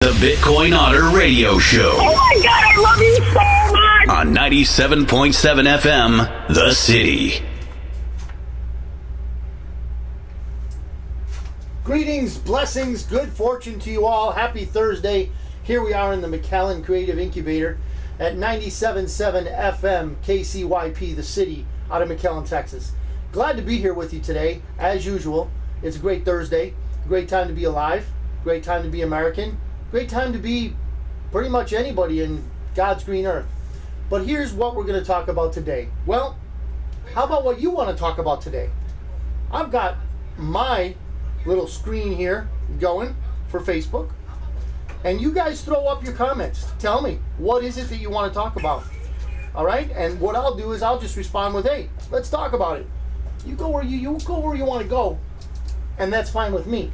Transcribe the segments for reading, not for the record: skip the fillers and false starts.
The Bitcoin Otter Radio Show. Oh my God, I love you so much! On 97.7 FM, The City. Greetings, blessings, good fortune to you all. Happy Thursday. Here we are in the McAllen Creative Incubator at 97.7 FM, KCYP, The City, out of McAllen, Texas. Glad to be here with you today, as usual. It's a great Thursday. Great time to be alive. Great time to be American. Great time to be pretty much anybody in God's green earth. But here's what we're going to talk about today. Well, how about what you want to talk about today? I've got my little screen here going for Facebook. And you guys throw up your comments. Tell me, what is it that you want to talk about? All right? And what I'll do is I'll just respond with, hey, let's talk about it. You go where you want to go. And that's fine with me.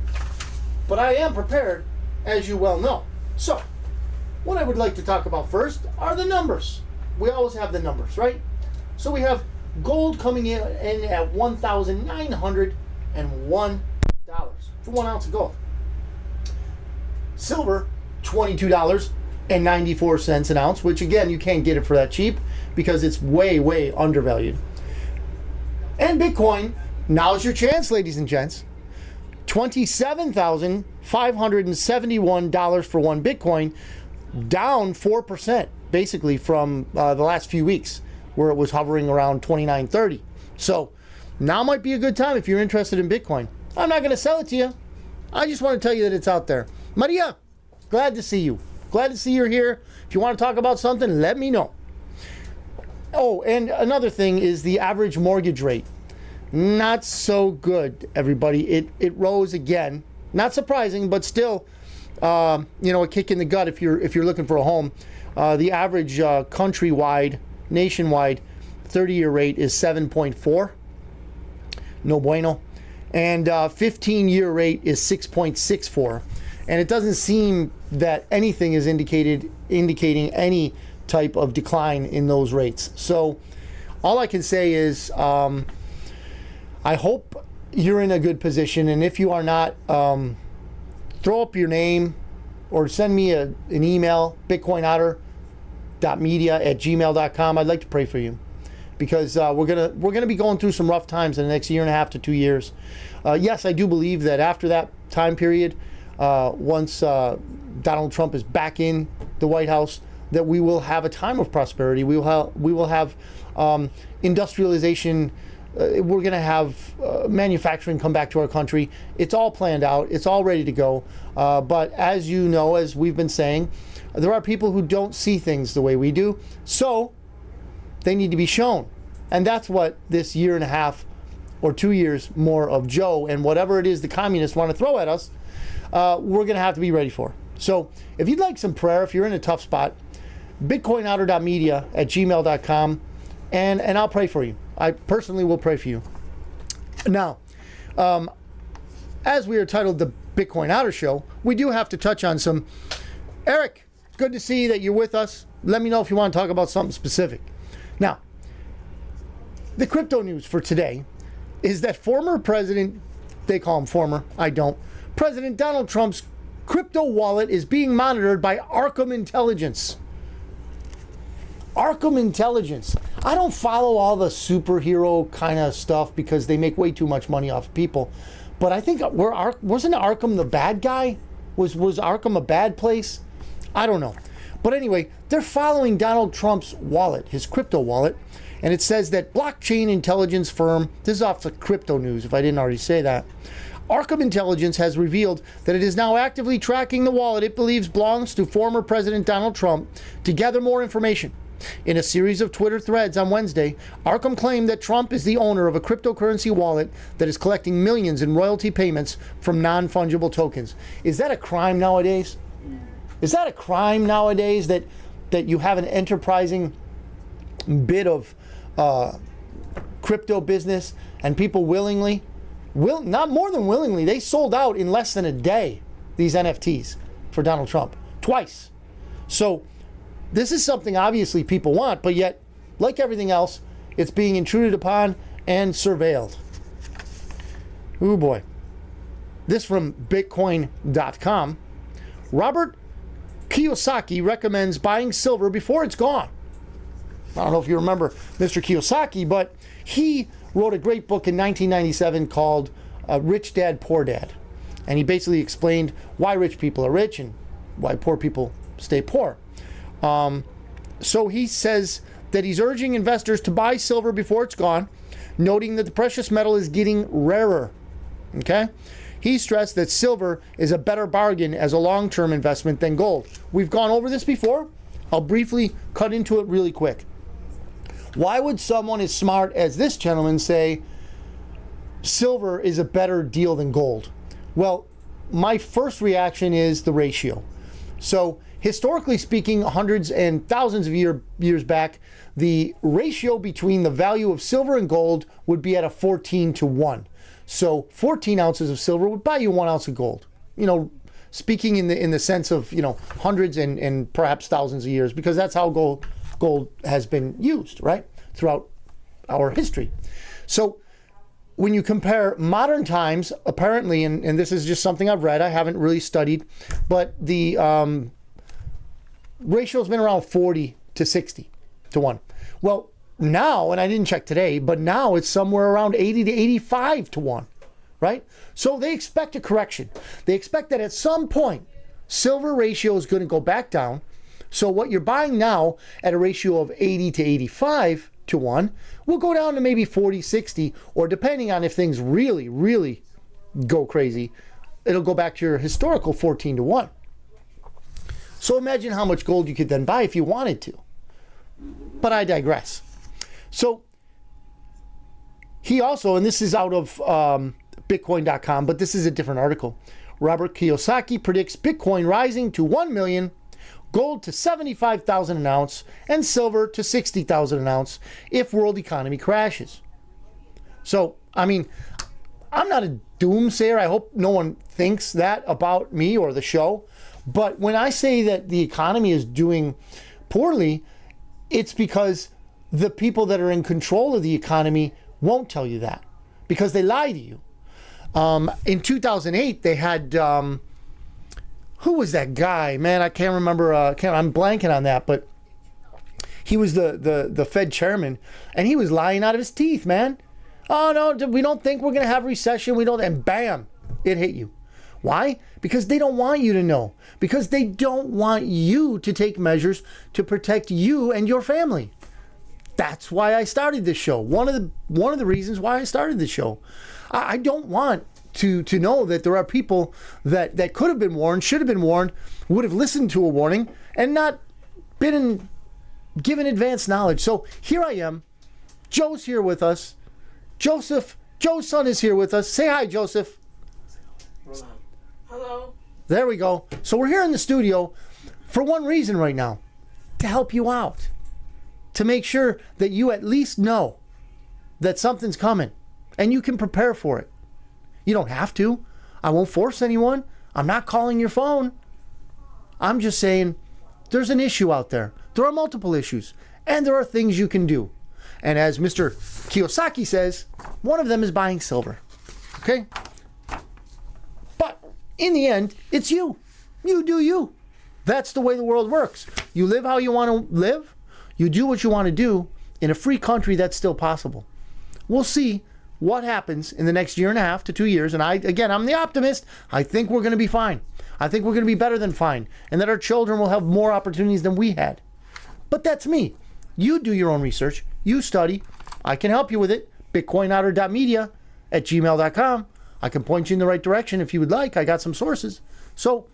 But I am prepared, as you well know. So, what I would like to talk about first are the numbers. We always have the numbers, right? So we have gold coming in at $1,901 for 1 ounce of gold. Silver, $22.94 an ounce, which again, you can't get it for that cheap because it's way, way undervalued. And Bitcoin, now's your chance, ladies and gents. $27,571 for one Bitcoin, down 4% basically from the last few weeks where it was hovering around 29.30. So now might be a good time if you're interested in Bitcoin. I'm not going to sell it to you. I just want to tell you that it's out there. Maria, glad to see you. Glad to see you're here. If you want to talk about something, let me know. Oh, and another thing is the average mortgage rate. Not so good, everybody. It rose again. Not surprising, but still, a kick in the gut if you're looking for a home. The average countrywide, nationwide, 30-year rate is 7.4. No bueno. And 15-year rate is 6.64. And it doesn't seem that anything is indicating any type of decline in those rates. So all I can say is I hope you're in a good position, and if you are not, throw up your name or send me an email, bitcoinotter.media@gmail.com. I'd like to pray for you because we're gonna be going through some rough times in the next 1.5 to 2 years. Yes, I do believe that after that time period, once Donald Trump is back in the White House, that we will have a time of prosperity. We will have industrialization. We're going to have manufacturing come back to our country. It's all planned out. It's all ready to go. But as you know, as we've been saying, there are people who don't see things the way we do. So they need to be shown. And that's what this 1.5 or 2 years more of Joe and whatever it is the communists want to throw at us, we're going to have to be ready for. So if you'd like some prayer, if you're in a tough spot, bitcoinotter.media@gmail.com, and I'll pray for you. I personally will pray for you. Now, as we are titled the Bitcoin Otter Show, we do have to touch on some. Eric, good to see that you're with us. Let me know if you want to talk about something specific. Now, the crypto news for today is that former president, they call him former, I don't, President Donald Trump's crypto wallet is being monitored by Arkham Intelligence. Arkham Intelligence. I don't follow all the superhero kind of stuff because they make way too much money off of people. But I think wasn't Arkham the bad guy? Was Arkham a bad place? I don't know. But anyway, they're following Donald Trump's wallet, his crypto wallet. And it says that blockchain intelligence firm, this is off the crypto news if I didn't already say that. Arkham Intelligence has revealed that it is now actively tracking the wallet it believes belongs to former President Donald Trump to gather more information. In a series of Twitter threads on Wednesday, Arkham claimed that Trump is the owner of a cryptocurrency wallet that is collecting millions in royalty payments from non-fungible tokens. Is that a crime nowadays? Is that a crime nowadays that you have an enterprising bit of crypto business and people willingly, not more than willingly, they sold out in less than a day, these NFTs for Donald Trump, twice. So this is something obviously people want, but yet, like everything else, it's being intruded upon and surveilled. Oh boy. This from Bitcoin.com. Robert Kiyosaki recommends buying silver before it's gone. I don't know if you remember Mr. Kiyosaki, but he wrote a great book in 1997 called Rich Dad, Poor Dad. And he basically explained why rich people are rich and why poor people stay poor. So he says that he's urging investors to buy silver before it's gone, noting that the precious metal is getting rarer. Okay? He stressed that silver is a better bargain as a long-term investment than gold. We've gone over this before. I'll briefly cut into it really quick. Why would someone as smart as this gentleman say silver is a better deal than gold? Well, my first reaction is the ratio. So historically speaking, hundreds and thousands of years back, the ratio between the value of silver and gold would be at a 14-to-1. So 14 ounces of silver would buy you 1 ounce of gold. You know, speaking in the sense of, you know, hundreds and perhaps thousands of years, because that's how gold has been used, right, throughout our history. So when you compare modern times, apparently, and this is just something I've read, I haven't really studied, but the ratio has been around 40-to-60-to-1. Well, now, and I didn't check today, but now it's somewhere around 80-to-85-to-1, right? So they expect a correction. They expect that at some point, silver ratio is going to go back down. So what you're buying now at a ratio of 80-to-85-to-1 will go down to maybe 40-60, or depending on if things really, really go crazy, it'll go back to your historical 14-to-1. So imagine how much gold you could then buy if you wanted to. But I digress. So he also, and this is out of Bitcoin.com, but this is a different article. Robert Kiyosaki predicts Bitcoin rising to 1 million, gold to 75,000 an ounce, and silver to 60,000 an ounce if world economy crashes. So, I mean, I'm not a doomsayer. I hope no one thinks that about me or the show. But when I say that the economy is doing poorly, it's because the people that are in control of the economy won't tell you that, because they lie to you. In 2008, they had, who was that guy? Man, I can't remember. I'm blanking on that, but he was the Fed chairman, and he was lying out of his teeth, man. Oh, no, we don't think we're going to have recession. We don't, and bam, it hit you. Why? Because they don't want you to know. Because they don't want you to take measures to protect you and your family. That's why I started this show. One of the reasons why I started this show. I don't want to know that there are people that could have been warned, should have been warned, would have listened to a warning, and not been given advanced knowledge. So here I am. Joe's here with us. Joe's son is here with us. Say hi, Joseph. Hello. There we go. So we're here in the studio for one reason right now, to help you out. To make sure that you at least know that something's coming and you can prepare for it. You don't have to. I won't force anyone. I'm not calling your phone. I'm just saying there's an issue out there. There are multiple issues, and there are things you can do. And as Mr. Kiyosaki says, one of them is buying silver. Okay? But in the end, it's you. You do you. That's the way the world works. You live how you want to live. You do what you want to do in a free country. That's still possible. We'll see what happens in the next year and a half to 2 years. And I'm the optimist. I think we're going to be fine. I think we're going to be better than fine. And that our children will have more opportunities than we had. But that's me. You do your own research. You study. I can help you with it. BitcoinOtter.media@gmail.com. I can point you in the right direction if you would like. I got some sources. So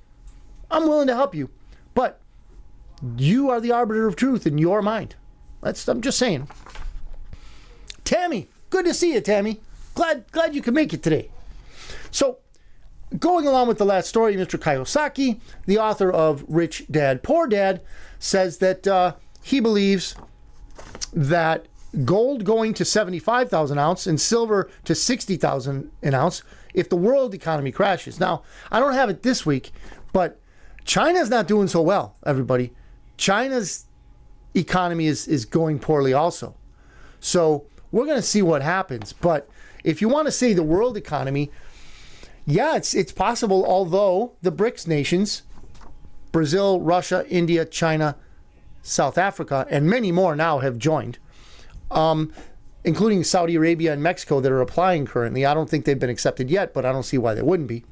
I'm willing to help you. But you are the arbiter of truth in your mind. I'm just saying. Tammy, good to see you, Tammy. Glad you could make it today. So, going along with the last story, Mr. Kiyosaki, the author of Rich Dad, Poor Dad, says that he believes that gold going to 75,000 an ounce and silver to 60,000 an ounce if the world economy crashes. Now, I don't have it this week, but China's not doing so well, everybody. China's economy is going poorly also. So we're going to see what happens. But if you want to say the world economy, yeah, it's possible, although the BRICS nations Brazil, Russia, India, China, South Africa, and many more now have joined, including Saudi Arabia and Mexico that are applying currently. I don't think they've been accepted yet, but I don't see why they wouldn't be.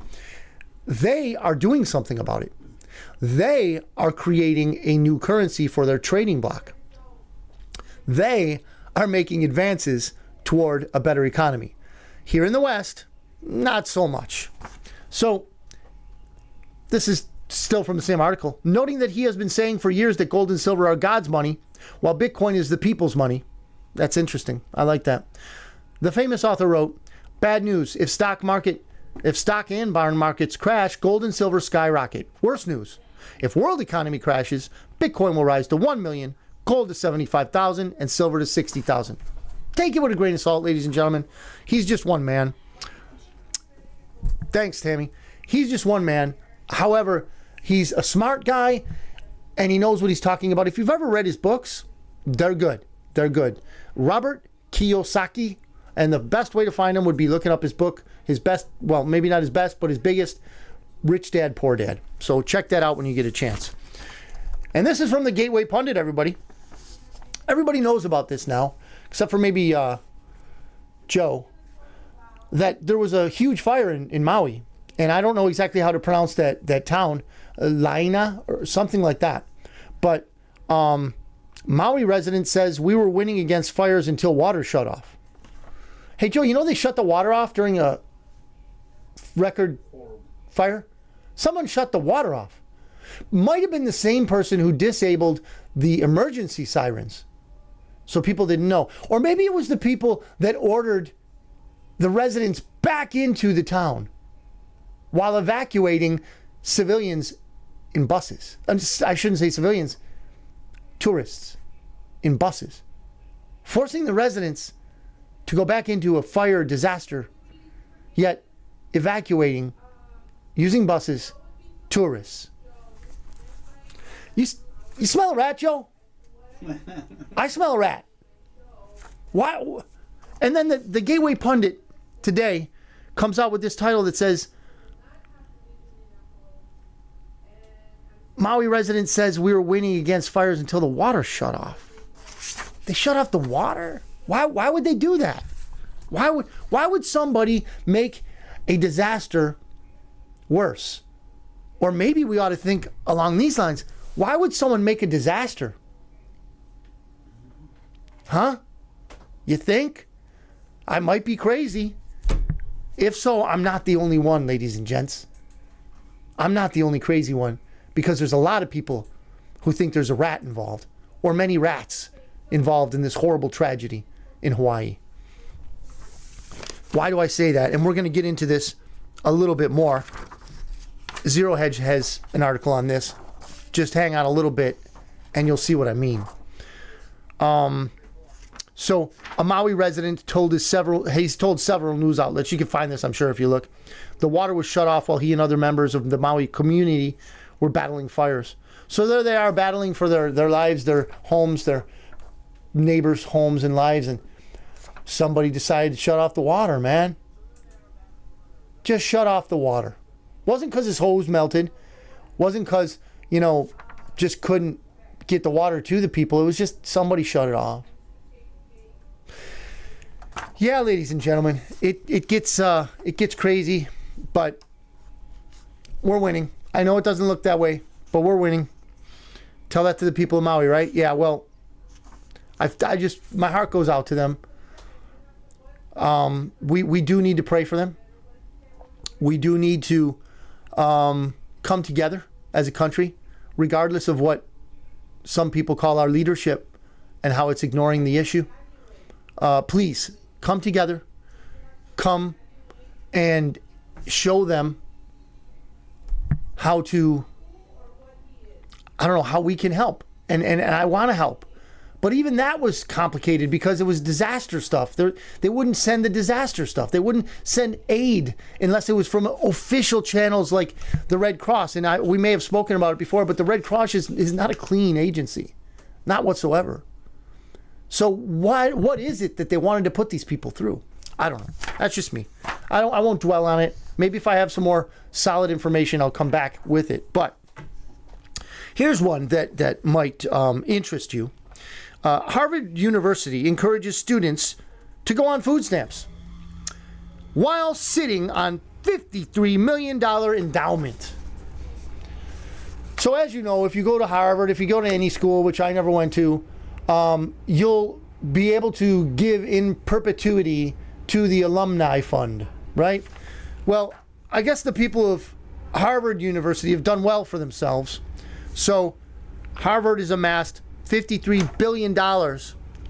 They are doing something about it. They are creating a new currency for their trading bloc. They are making advances toward a better economy. Here in the West, not so much. So, this is still from the same article. Noting that he has been saying for years that gold and silver are God's money, while Bitcoin is the people's money. That's interesting. I like that. The famous author wrote, bad news. If stock and bond markets crash, gold and silver skyrocket. Worse news. If world economy crashes, Bitcoin will rise to 1 million, gold to 75,000, and silver to 60,000. Take it with a grain of salt, ladies and gentlemen. He's just one man. Thanks, Tammy. He's just one man. However, he's a smart guy, and he knows what he's talking about. If you've ever read his books, they're good. They're good. Robert Kiyosaki, and the best way to find him would be looking up his book, his best, well, maybe not his best, but his biggest, Rich Dad, Poor Dad. So check that out when you get a chance. And this is from the Gateway Pundit, everybody. Everybody knows about this now, except for maybe Joe, that there was a huge fire in Maui. And I don't know exactly how to pronounce that town, Laina or something like that. But Maui resident says we were winning against fires until water shut off. Hey, Joe, you know they shut the water off during a record fire? Someone shut the water off. Might have been the same person who disabled the emergency sirens, so people didn't know. Or maybe it was the people that ordered the residents back into the town while evacuating civilians in buses. I shouldn't say civilians, tourists in buses. Forcing the residents to go back into a fire disaster, yet evacuating, using buses, tourists. You smell a rat, Joe? I smell a rat. Why? And then the Gateway Pundit today comes out with this title that says, Maui resident says we were winning against fires until the water shut off. They shut off the water? Why would they do that? Why would somebody make a disaster worse? Or maybe we ought to think along these lines. Why would someone make a disaster? Huh? You think? I might be crazy. If so, I'm not the only one, ladies and gents. I'm not the only crazy one, because there's a lot of people who think there's a rat involved, or many rats involved in this horrible tragedy in Hawaii. Why do I say that? And we're going to get into this a little bit more. Zero Hedge has an article on this. Just hang on a little bit and you'll see what I mean. So a Maui resident told several news outlets, you can find this I'm sure if you look, the water was shut off while he and other members of the Maui community were battling fires. So there they are battling for their lives, their homes, their neighbors' homes and lives, and somebody decided to shut off the water, man. Just shut off the water. Wasn't because his hose melted. Wasn't because, just couldn't get the water to the people. It was just somebody shut it off. Yeah, ladies and gentlemen, it gets crazy, but we're winning. I know it doesn't look that way, but we're winning. Tell that to the people of Maui, right? Yeah, well, my heart goes out to them. We do need to pray for them. We do need to come together as a country, regardless of what some people call our leadership and how it's ignoring the issue. Please come together. Come and show them how we can help. And I want to help. But even that was complicated because it was disaster stuff. They wouldn't send the disaster stuff. They wouldn't send aid unless it was from official channels like the Red Cross. And we may have spoken about it before, but the Red Cross is not a clean agency. Not whatsoever. So what is it that they wanted to put these people through? I don't know. That's just me. I won't dwell on it. Maybe if I have some more solid information, I'll come back with it. But Here's one that might interest you. Harvard University encourages students to go on food stamps while sitting on $53 million endowment. So as you know, if you go to Harvard, if you go to any school, which I never went to, you'll be able to give in perpetuity to the alumni fund, right? Well, I guess the people of Harvard University have done well for themselves. So Harvard has amassed $53 billion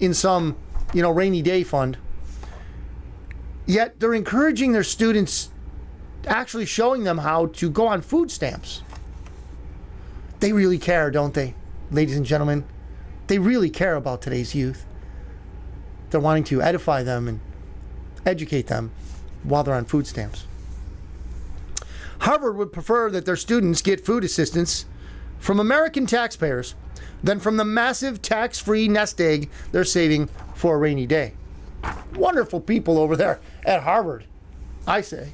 in some, rainy day fund. Yet they're encouraging their students, actually showing them how to go on food stamps. They really care, don't they, ladies and gentlemen? They really care about today's youth. They're wanting to edify them and educate them while they're on food stamps. Harvard would prefer that their students get food assistance from American taxpayers than from the massive tax-free nest egg they're saving for a rainy day. Wonderful people over there at Harvard, I say,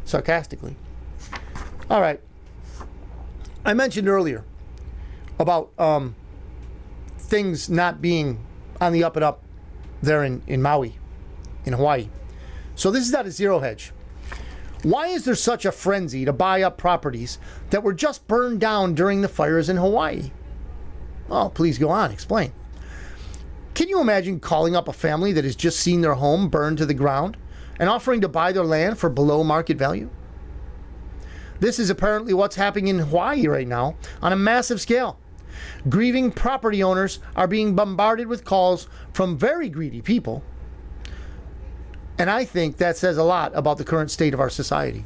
sarcastically. All right. I mentioned earlier about things not being on the up and up there in Maui, in Hawaii. So this is not a zero hedge. Why is there such a frenzy to buy up properties that were just burned down during the fires in Hawaii? Oh, please go on, explain. Can you imagine calling up a family that has just seen their home burned to the ground and offering to buy their land for below market value? This is apparently what's happening in Hawaii right now on a massive scale. Grieving property owners are being bombarded with calls from very greedy people. And I think that says a lot about the current state of our society.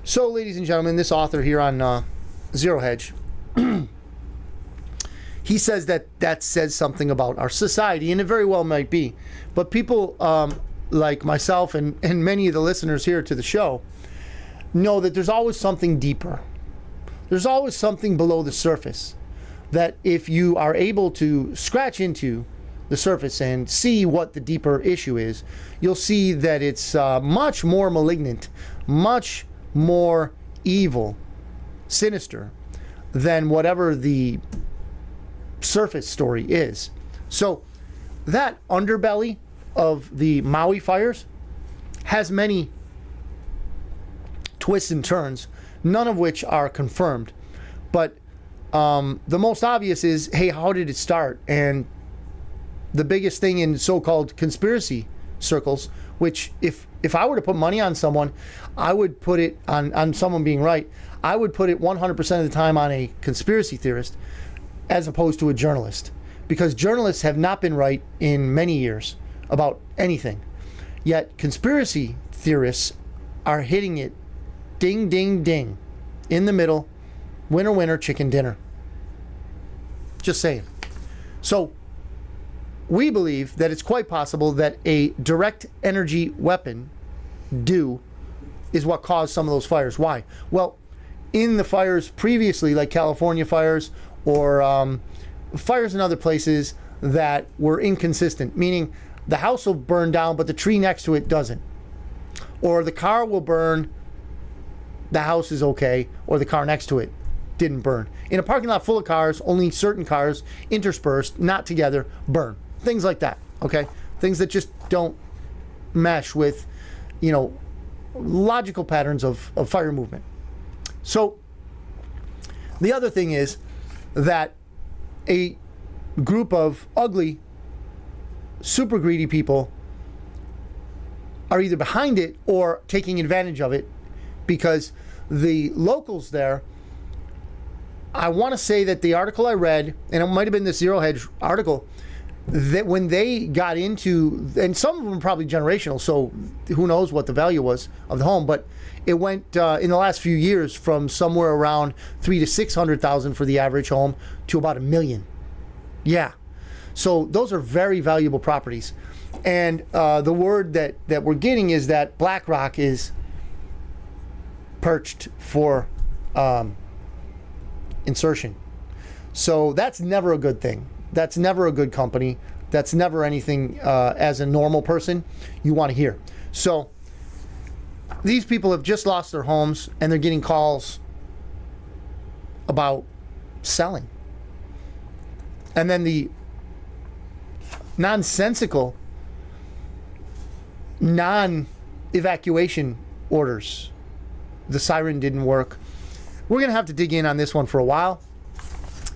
So, ladies and gentlemen, this author here on Zero Hedge, he says that says something about our society, and it very well might be. But people like myself and many of the listeners here to the show know that there's always something deeper. There's always something below the surface that if you are able to scratch into the surface and see what the deeper issue is, you'll see that it's much more malignant, much more evil, sinister than whatever the surface story is. So that underbelly of the Maui fires has many twists and turns, none of which are confirmed. But the most obvious is, hey, how did it start? And the biggest thing in so-called conspiracy circles, which if I were to put money on someone, I would put it on someone being right. I would put it 100% of the time on a conspiracy theorist as opposed to a journalist. Because journalists have not been right in many years about anything. Yet conspiracy theorists are hitting it ding, ding, ding, in the middle, winner, winner, chicken dinner. Just saying. So, we believe that it's quite possible that a direct energy weapon, is what caused some of those fires. Why? Well, in the fires previously, like California fires or fires in other places that were inconsistent, meaning the house will burn down, but the tree next to it doesn't. Or the car will burn, the house is okay, or the car next to it didn't burn. In a parking lot full of cars, only certain cars interspersed, not together, burn. Things like that, okay? Things that just don't mesh with, logical patterns of fire movement. So, the other thing is that a group of ugly, super greedy people are either behind it or taking advantage of it, because the locals there, I want to say that the article I read, and it might have been the Zero Hedge article, that when they got into, and some of them are probably generational, so who knows what the value was of the home, but it went in the last few years from somewhere around $300,000 to $600,000 for the average home to about $1 million. Yeah, so those are very valuable properties, and the word that we're getting is that BlackRock is perched for insertion. So that's never a good thing. That's never a good company. That's never anything as a normal person you want to hear. So these people have just lost their homes and they're getting calls about selling. And then the nonsensical non-evacuation orders. The siren didn't work. We're going to have to dig in on this one for a while.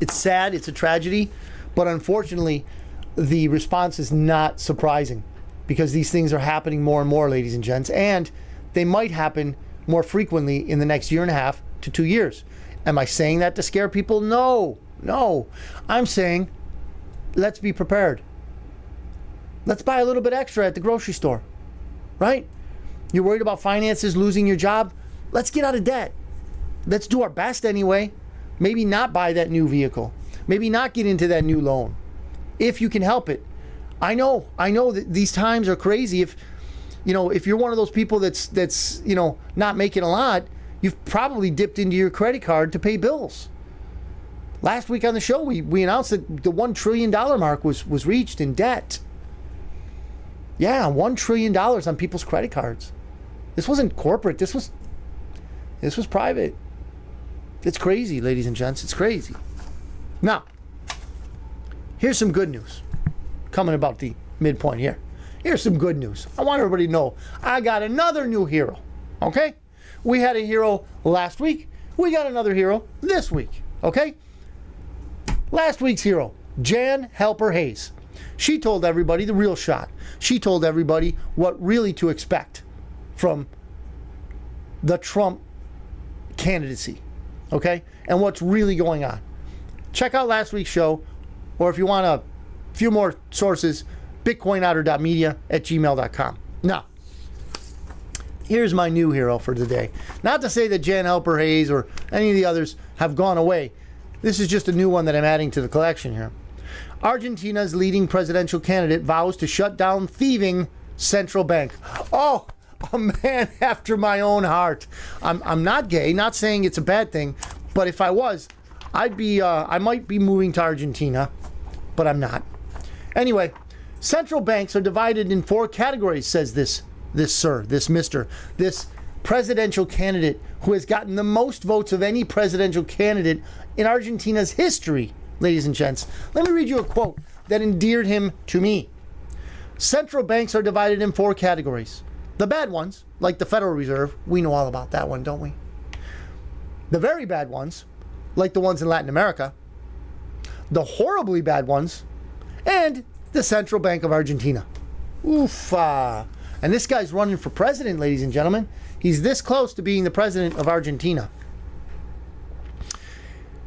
It's sad. It's a tragedy. But unfortunately, the response is not surprising because these things are happening more and more, ladies and gents. And they might happen more frequently in the next year and a half to 2 years. Am I saying that to scare people? No. I'm saying let's be prepared. Let's buy a little bit extra at the grocery store, right? You're worried about finances, losing your job? Let's get out of debt. Let's do our best anyway. Maybe not buy that new vehicle. Maybe not get into that new loan. If you can help it. I know that these times are crazy. If you're one of those people that's not making a lot, you've probably dipped into your credit card to pay bills. Last week on the show, we announced that the $1 trillion mark was reached in debt. Yeah, $1 trillion on people's credit cards. This wasn't corporate. This was private. It's crazy, ladies and gents. It's crazy. Now, here's some good news. Coming about the midpoint here. Here's some good news. I want everybody to know I got another new hero. Okay? We had a hero last week. We got another hero this week. Okay? Last week's hero, Jan Helper Hayes. She told everybody the real shot. She told everybody what really to expect from the Trump candidacy. Okay? And what's really going on. Check out last week's show, or if you want a few more sources, bitcoinotter.media@gmail.com. Now, here's my new hero for today. Not to say that Jan Helper Hayes or any of the others have gone away. This is just a new one that I'm adding to the collection here. Argentina's leading presidential candidate vows to shut down thieving central bank. Oh, a man after my own heart. I'm not gay, not saying it's a bad thing, but if I was, I might be moving to Argentina, but I'm not. Anyway, central banks are divided in 4 categories, says this presidential candidate who has gotten the most votes of any presidential candidate in Argentina's history, ladies and gents. Let me read you a quote that endeared him to me. Central banks are divided in 4 categories. The bad ones, like the Federal Reserve, we know all about that one, don't we? The very bad ones, like the ones in Latin America. The horribly bad ones, and the Central Bank of Argentina. Oofa. And this guy's running for president, ladies and gentlemen. He's this close to being the president of Argentina.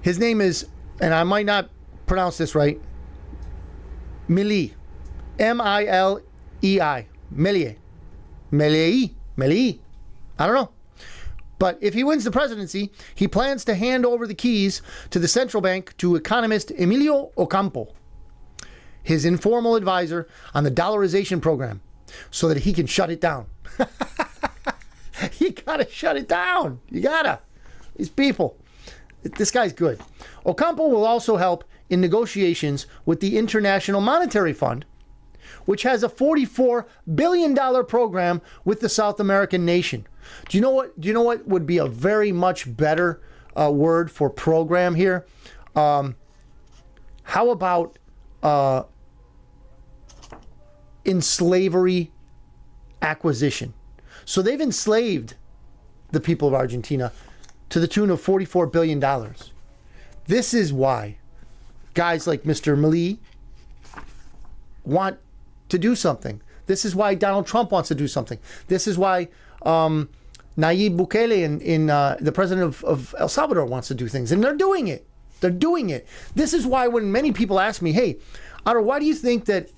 His name is, and I might not pronounce this right, Milei. M-I-L-E-I. Milei. I don't know. But if he wins the presidency, he plans to hand over the keys to the central bank to economist Emilio Ocampo, his informal advisor on the dollarization program, so that he can shut it down. You gotta shut it down. You gotta. These people. This guy's good. Ocampo will also help in negotiations with the International Monetary Fund, which has a $44 billion program with the South American nation. Do you know what would be a very much better word for program here? How about enslavery acquisition? So they've enslaved the people of Argentina to the tune of $44 billion. This is why guys like Mr. Milei want to do something. This is why Donald Trump wants to do something. This is why Nayib Bukele, the president of El Salvador, wants to do things. And they're doing it. They're doing it. This is why when many people ask me, hey, Otter, why do you think that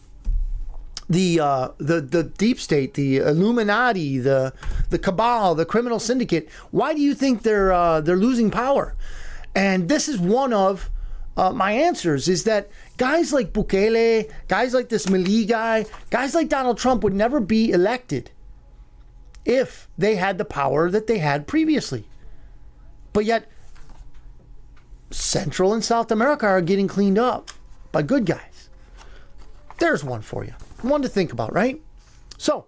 the deep state, the Illuminati, the cabal, the criminal syndicate, why do you think they're losing power? And this is one of my answers, is that guys like Bukele, guys like this Milei guy, guys like Donald Trump would never be elected if they had the power that they had previously. But yet, Central and South America are getting cleaned up by good guys. There's one for you. One to think about, right? So,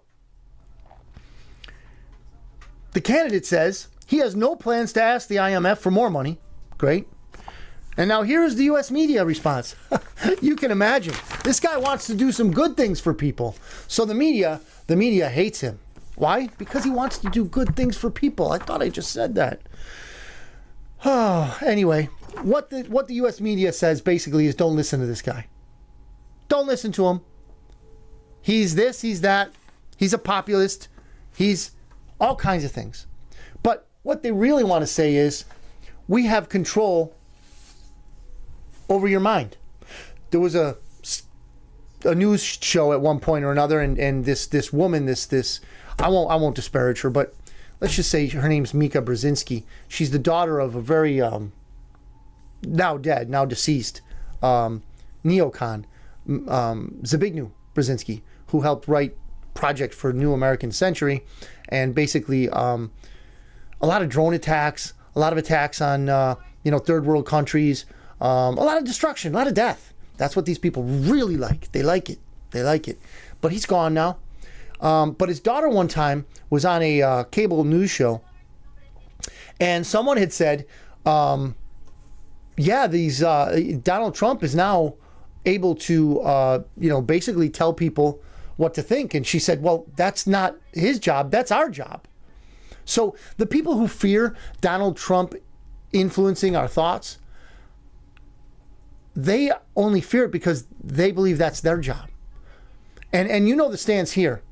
the candidate says he has no plans to ask the IMF for more money. Great. And now here's the U.S. media response. You can imagine. This guy wants to do some good things for people. So the media hates him. Why? Because he wants to do good things for people. I thought I just said that. Anyway, what the U.S. media says basically is don't listen to this guy. Don't listen to him. He's this, he's that. He's a populist. He's all kinds of things. But what they really want to say is we have control over your mind. There was a news show at one point or another, and this woman, this I won't disparage her, but let's just say her name's Mika Brzezinski. She's the daughter of a very now dead, now deceased neocon, Zbigniew Brzezinski, who helped write Project for New American Century, and basically a lot of drone attacks, a lot of attacks on third world countries, a lot of destruction, a lot of death. That's what these people really like. They like it. But he's gone now. But his daughter one time was on a cable news show, and someone had said, Donald Trump is now able to, basically tell people what to think. And she said, well, that's not his job. That's our job. So the people who fear Donald Trump influencing our thoughts, they only fear it because they believe that's their job. And you know the stance here.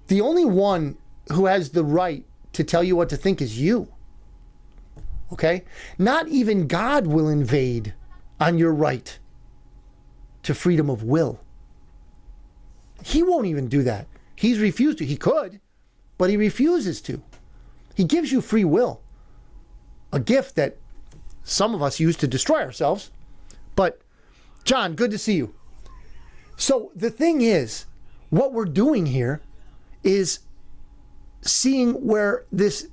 The only one who has the right to tell you what to think is you. Okay? Not even God will invade on your right to freedom of will. He won't even do that. He's refused to. He could, but he refuses to. He gives you free will, a gift that some of us use to destroy ourselves. But, John, good to see you. So the thing is, what we're doing here is seeing where this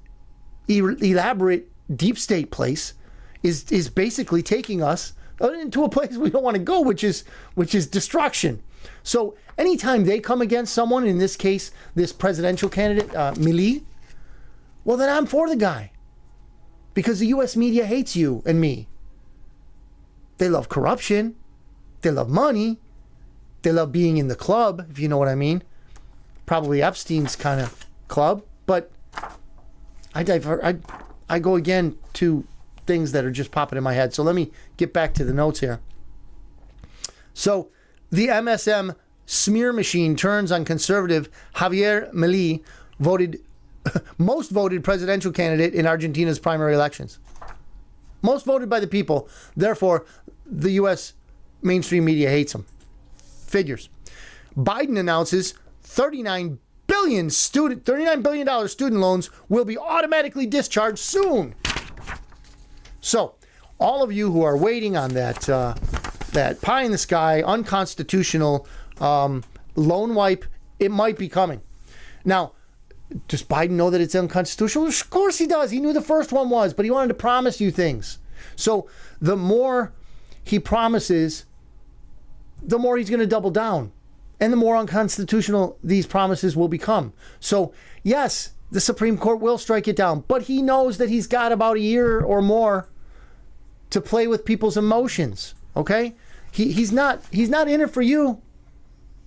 elaborate deep state place is basically taking us into a place we don't want to go, which is destruction. So anytime they come against someone, in this case, this presidential candidate, Milei, well, then I'm for the guy. Because the U.S. media hates you and me. They love corruption. They love money. They love being in the club, if you know what I mean. Probably Epstein's kind of club. But I go again to things that are just popping in my head. So let me get back to the notes here. So the MSM smear machine turns on conservative Javier Milei, most voted presidential candidate in Argentina's primary elections. Most voted by the people. Therefore, the U.S. mainstream media hates him. Figures. Biden announces $39 billion student loans will be automatically discharged soon. So, all of you who are waiting on that pie in the sky, unconstitutional loan wipe, it might be coming. Now, does Biden know that it's unconstitutional? Of course he does. He knew the first one was, but he wanted to promise you things. So the more he promises, the more he's going to double down. And the more unconstitutional these promises will become. So, yes, the Supreme Court will strike it down. But he knows that he's got about a year or more to play with people's emotions. Okay? He's not in it for you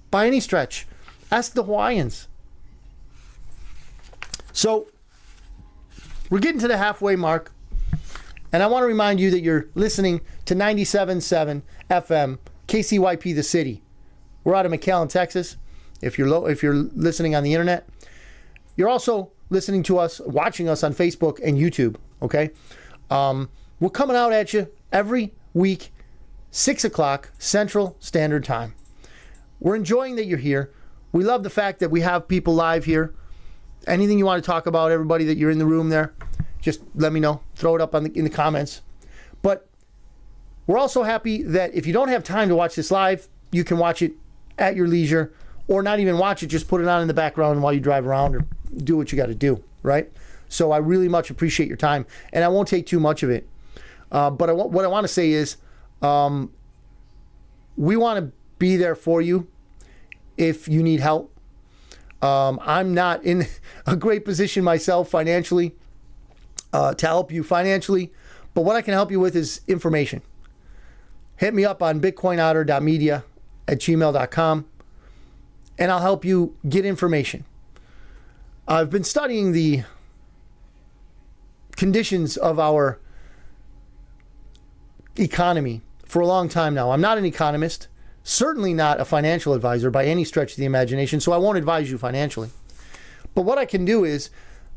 by any stretch. Ask the Hawaiians. So, we're getting to the halfway mark. And I want to remind you that you're listening to 97.7 FM, KCYP, The City. We're out of McAllen, Texas. If you're listening on the internet, you're also listening to us, watching us on Facebook and YouTube. Okay, we're coming out at you every week, 6 o'clock Central Standard Time. We're enjoying that you're here. We love the fact that we have people live here. Anything you want to talk about, everybody that you're in the room there, just let me know. Throw it up in the comments. But we're also happy that if you don't have time to watch this live, you can watch it at your leisure, or not even watch it, just put it on in the background while you drive around or do what you got to do, right? So I really much appreciate your time, and I won't take too much of it. But what I want to say is we want to be there for you if you need help. I'm not in a great position myself financially to help you financially, But what I can help you with is information. Hit me up on bitcoinotter.media@gmail.com, and I'll help you get information. I've been studying the conditions of our economy for a long time now. I'm not an economist, certainly not a financial advisor by any stretch of the imagination, so I won't advise you financially. But what I can do is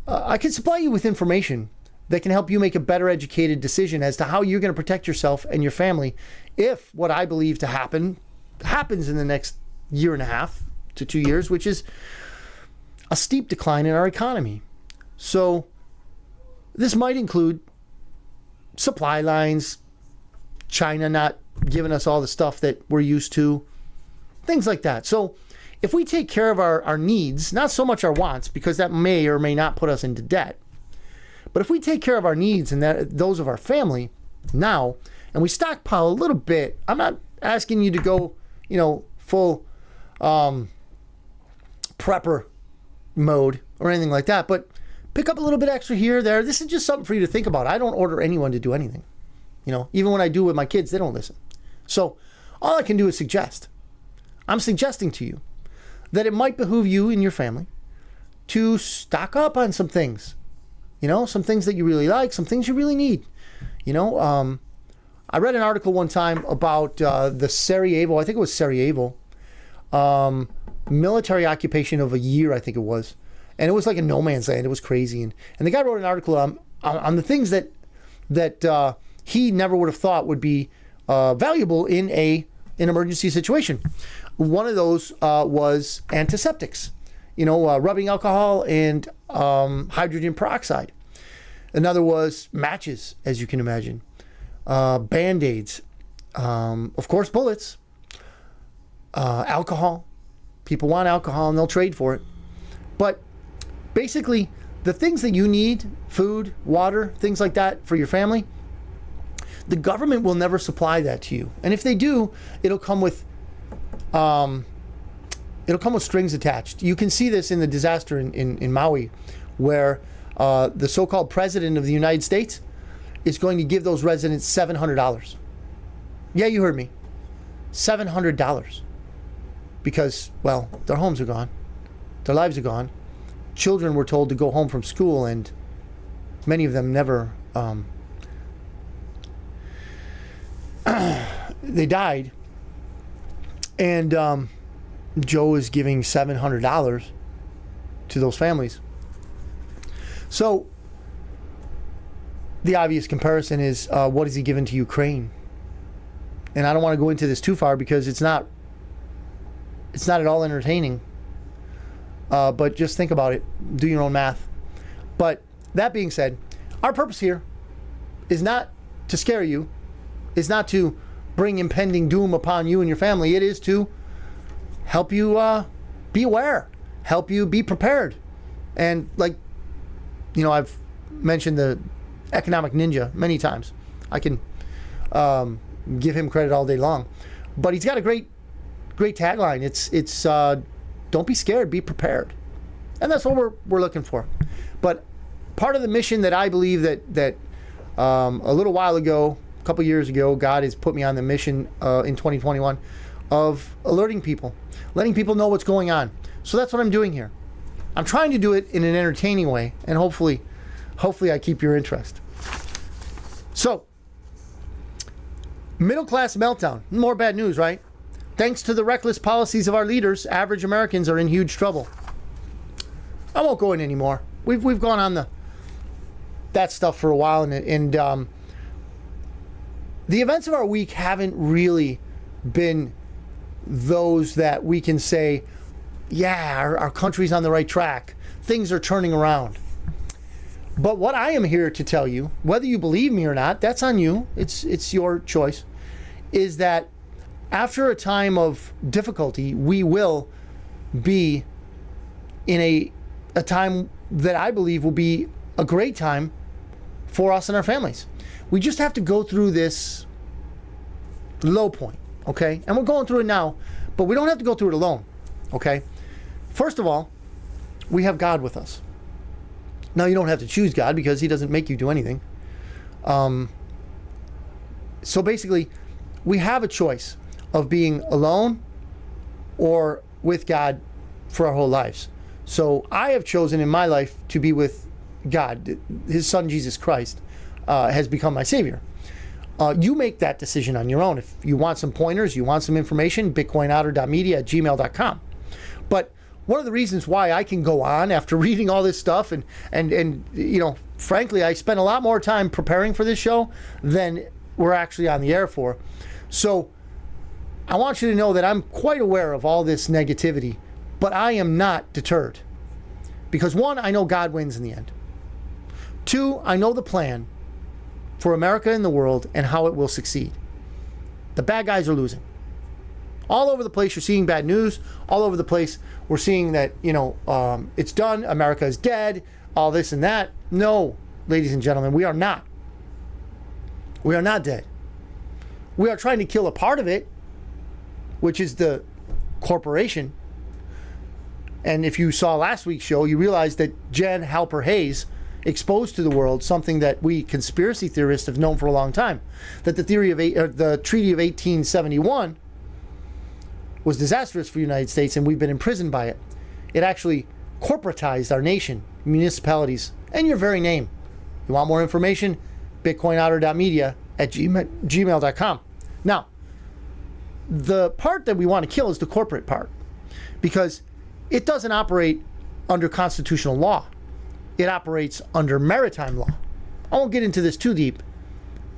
I can supply you with information that can help you make a better educated decision as to how you're going to protect yourself and your family if what I believe to happen happens in the next year and a half to 2 years, which is a steep decline in our economy. So this might include supply lines, China not giving us all the stuff that we're used to, things like that. So if we take care of our needs, not so much our wants, because that may or may not put us into debt, but if we take care of our needs and those of our family now, and we stockpile a little bit, I'm not asking you to go, full prepper mode or anything like that, but pick up a little bit extra here, there. This is just something for you to think about. I don't order anyone to do anything. Even when I do with my kids, they don't listen. So all I can do is suggest. I'm suggesting to you that it might behoove you and your family to stock up on some things. Some things that you really like, some things you really need. I read an article one time about the Sarajevo, I think it was Sarajevo, military occupation of a year, I think it was. And it was like a no man's land. It was crazy. And the guy wrote an article on the things that he never would have thought would be valuable in an emergency situation. One of those was antiseptics, rubbing alcohol and hydrogen peroxide. Another was matches, as you can imagine, Band-Aids, of course, bullets, alcohol. People want alcohol and they'll trade for it. But basically, the things that you need, food, water, things like that for your family, the government will never supply that to you. And if they do, it'll come with strings attached. You can see this in the disaster in Maui, where the so-called president of the United States is going to give those residents $700. Yeah, you heard me. $700. Because, well, their homes are gone. Their lives are gone. Children were told to go home from school, and many of them never, they died. And Joe is giving $700 to those families. So the obvious comparison is, what is he giving to Ukraine? And I don't want to go into this too far because it's not at all entertaining. But just think about it. Do your own math. But that being said, our purpose here is not to scare you, is not to bring impending doom upon you and your family. It is to help you be aware, help you be prepared. And I've mentioned the economic ninja many times. I can give him credit all day long. But he's got a great tagline. It's don't be scared, be prepared. And that's what we're looking for. But part of the mission that I believe that a little while ago, a couple years ago, God has put me on the mission in 2021 of alerting people, letting people know what's going on. So that's what I'm doing here. I'm trying to do it in an entertaining way, and hopefully I keep your interest. So, middle class meltdown. More bad news, right? Thanks to the reckless policies of our leaders, average Americans are in huge trouble. I won't go in anymore. We've gone on that stuff for a while, and the events of our week haven't really been those that we can say, yeah, our country's on the right track. Things are turning around. But what I am here to tell you, whether you believe me or not, that's on you. It's your choice. Is that after a time of difficulty, we will be in a time that I believe will be a great time for us and our families. We just have to go through this low point, okay? And we're going through it now, but we don't have to go through it alone, okay? First of all, we have God with us. Now, you don't have to choose God because he doesn't make you do anything. So basically, we have a choice of being alone or with God for our whole lives. So I have chosen in my life to be with God. His son, Jesus Christ, has become my Savior. You make that decision on your own. If you want some pointers, you want some information, bitcoinotter.media@gmail.com. But one of the reasons why I can go on after reading all this stuff and you know, frankly, I spent a lot more time preparing for this show than we're actually on the air for. So I want you to know that I'm quite aware of all this negativity, but I am not deterred. Because one, I know God wins in the end. Two, I know the plan for America and the world and how it will succeed. The bad guys are losing. All over the place, you're seeing bad news. All over the place, we're seeing that, you know, it's done. America is dead. All this and that. No, ladies and gentlemen, we are not. We are not dead. We are trying to kill a part of it, which is the corporation. And if you saw last week's show, you realized that Jen Halper Hayes exposed to the world something that we conspiracy theorists have known for a long time, that the Treaty of 1871 was disastrous for the United States, and we've been imprisoned by it. It actually corporatized our nation, municipalities, and your very name. You want more information? bitcoinotter.media@gmail.com. Now, the part that we want to kill is the corporate part, because it doesn't operate under constitutional law. It operates under maritime law. I won't get into this too deep,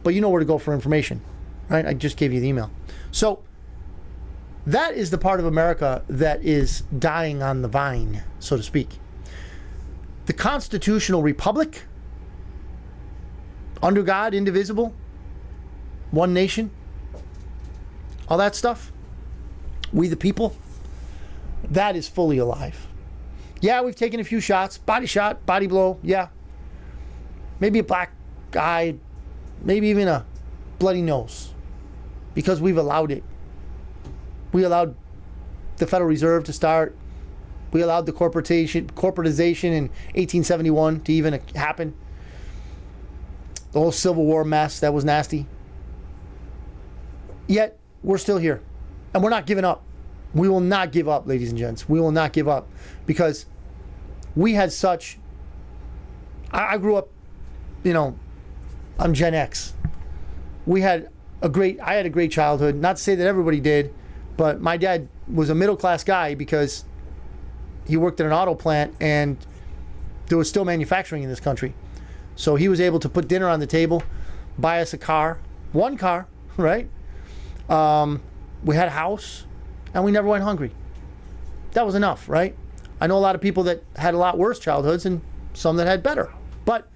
but you know where to go for information, right? I just gave you the email. So that is the part of America that is dying on the vine, so to speak. The constitutional republic, under God, indivisible, one nation, all that stuff, we the people, that is fully alive. Yeah, we've taken a few shots, body shot, body blow, yeah. Maybe a black eye, maybe even a bloody nose, because we've allowed it. We allowed the Federal Reserve to start. We allowed the corporatization in 1871 to even happen. The whole Civil War mess, that was nasty. Yet, we're still here. And we're not giving up. We will not give up, ladies and gents. We will not give up. Because we had such... I grew up, you know, I'm Gen X. I had a great childhood. Not to say that everybody did, but my dad was a middle-class guy because he worked at an auto plant and there was still manufacturing in this country. So he was able to put dinner on the table, buy us a car, one car, right? We had a house, and we never went hungry. That was enough, right? I know a lot of people that had a lot worse childhoods and some that had better. But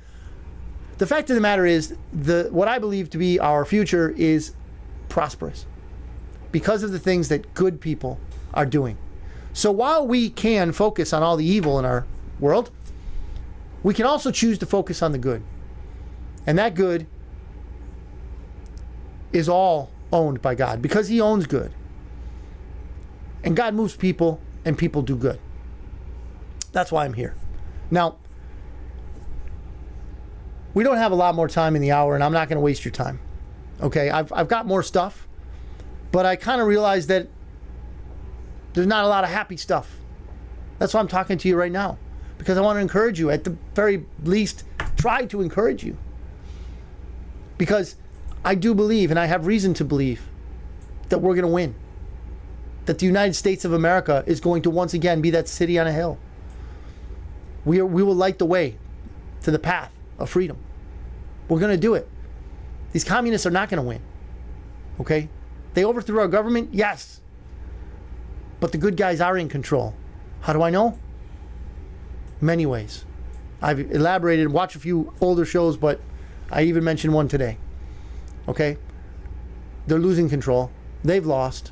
the fact of the matter is, what I believe to be our future is prosperous because of the things that good people are doing. So while we can focus on all the evil in our world, we can also choose to focus on the good. And that good is all owned by God because he owns good. And God moves people and people do good. That's why I'm here. Now, we don't have a lot more time in the hour and I'm not going to waste your time. Okay, I've got more stuff, but I kind of realized that there's not a lot of happy stuff. That's why I'm talking to you right now. Because I want to encourage you, at the very least, try to encourage you. Because I do believe, and I have reason to believe, that we're going to win. That the United States of America is going to once again be that city on a hill. We will light the way to the path of freedom. We're going to do it. These communists are not going to win. Okay? They overthrew our government, yes. But the good guys are in control. How do I know? Many ways. I've elaborated, watched a few older shows, but I even mentioned one today. Okay? They're losing control. They've lost.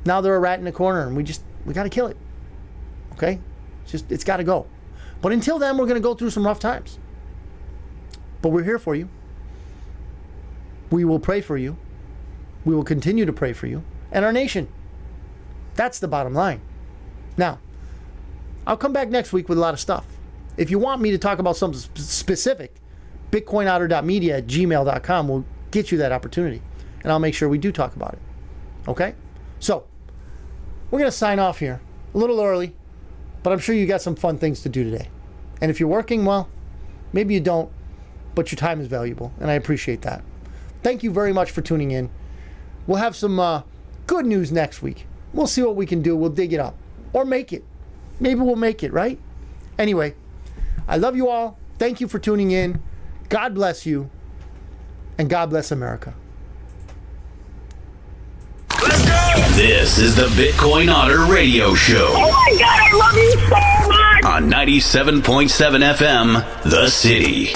Now they're a rat in the corner, and we got to kill it. Okay? It's got to go. But until then, we're going to go through some rough times. But we're here for you. We will pray for you. We will continue to pray for you and our nation. That's the bottom line. Now, I'll come back next week with a lot of stuff. If you want me to talk about something specific, bitcoinotter.media@gmail.com will get you that opportunity. And I'll make sure we do talk about it. Okay? So, we're going to sign off here. A little early, but I'm sure you got some fun things to do today. And if you're working, well, maybe you don't, but your time is valuable, and I appreciate that. Thank you very much for tuning in. We'll have some good news next week. We'll see what we can do. We'll dig it up. Or make it. Maybe we'll make it, right? Anyway, I love you all. Thank you for tuning in. God bless you. And God bless America. Let's go! This is the Bitcoin Otter Radio Show Oh my God, I love you so much! on 97.7 FM, The City.